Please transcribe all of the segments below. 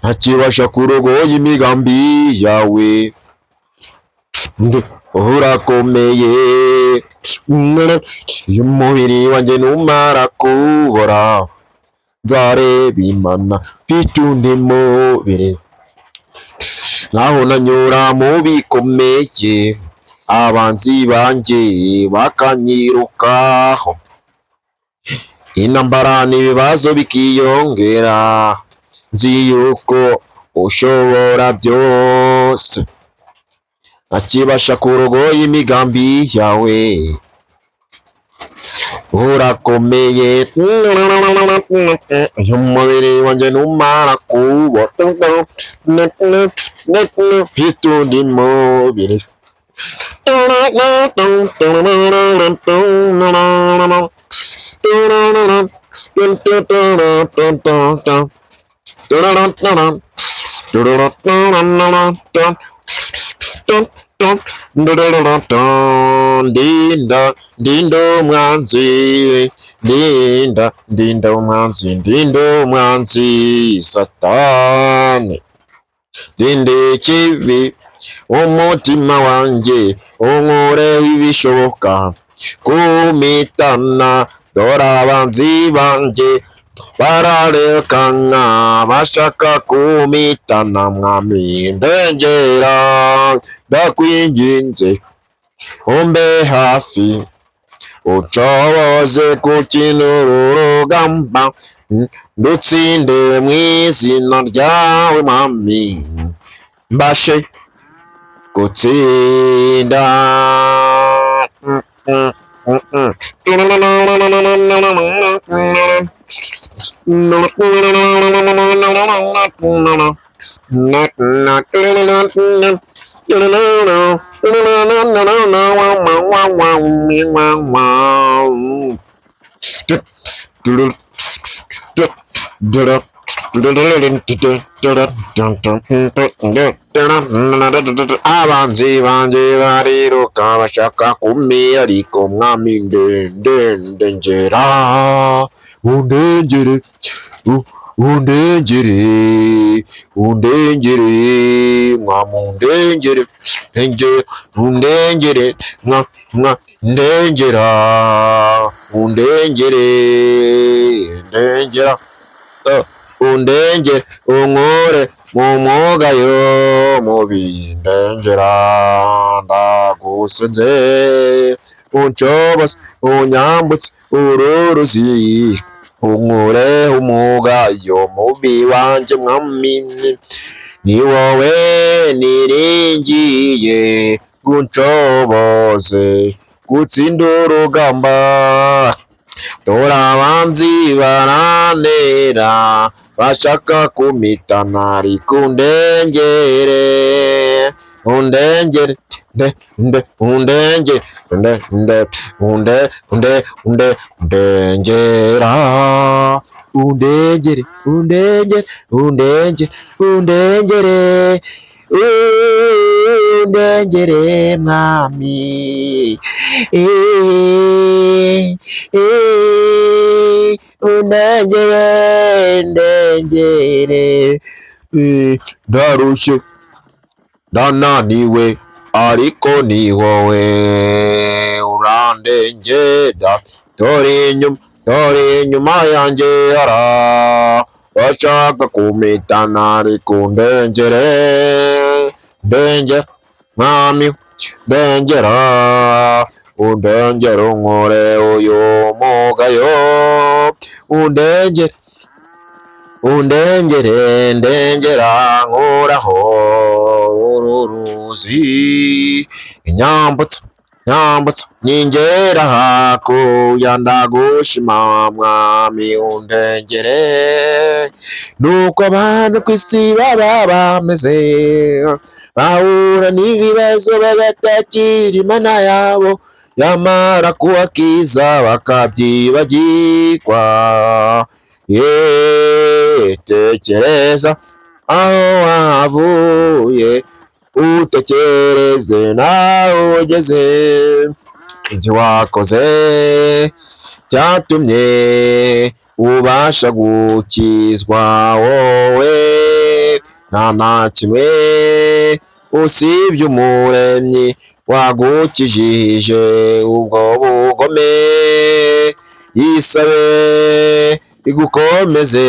akibasha kurogoya imigambi yawe urakomeye iyo umubiri wanjye numara kubora nzareba imana mfite undi mubiri naho nanyura mu bikomeye abanzi banjye bakanyirukaho intambara n'ibibazo bikiyongera nzi yuko ushobora byose akibasha kurogoya imigambi yawe urakomeye umubiri wanjye numara kubora mfite undi mubiri Dinda, dinda umwanzi, dinda umwanzi, satani, dinde ikibi, umutima wanjye, unkureho ibishoboka, kumitana, dore abanzi banjye, bararekana, bashaka kumitana, mwami ndengera, ndakwinginze, umbe hafi, ucoboze gukina uru rugamba, ndutsinde mu izina ryawe mwami, mbashe gutsinda. Abanzi banjye bariruka bashaka kumira ariko mwami ndengera undengere mwamundengere undengere ndengera undengere unkure mu mugayo mubi ndengera ndagusenze uncobose unyambutse ururuzi unkure umugayo mubi wanjye mwami ni wowe niringiye gunshoboze gutsinda urugamba dore abanzi baranera bashaka kumitana ariko undengere undengere mwami undengere ndarushye ndananiwe ariko ni wowe urandengera dore inyuma yanjye bashaka kumitana ariko ndengera mwami ndengera unkure uyu mugayo ndengera nkuraho ururuzi nyambutsa nyingera hakuya ndagushima mwami undengere nuko abantu ku isi baba bameze bahura n'ibibazo bagatakira Imana yabo, yamara kubakiza bakabyibagirwa. Tekereza aho wavuye, utekereze naho ugeze. Ibyo wakoze cyatumye ubasha gukizwa wowe, nta na kimwe usibye Umuremyi wagukijije ubwo bugome. Yisabe igukomeze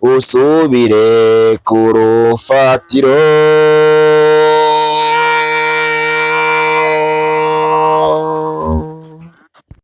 usubire ku rufatiro.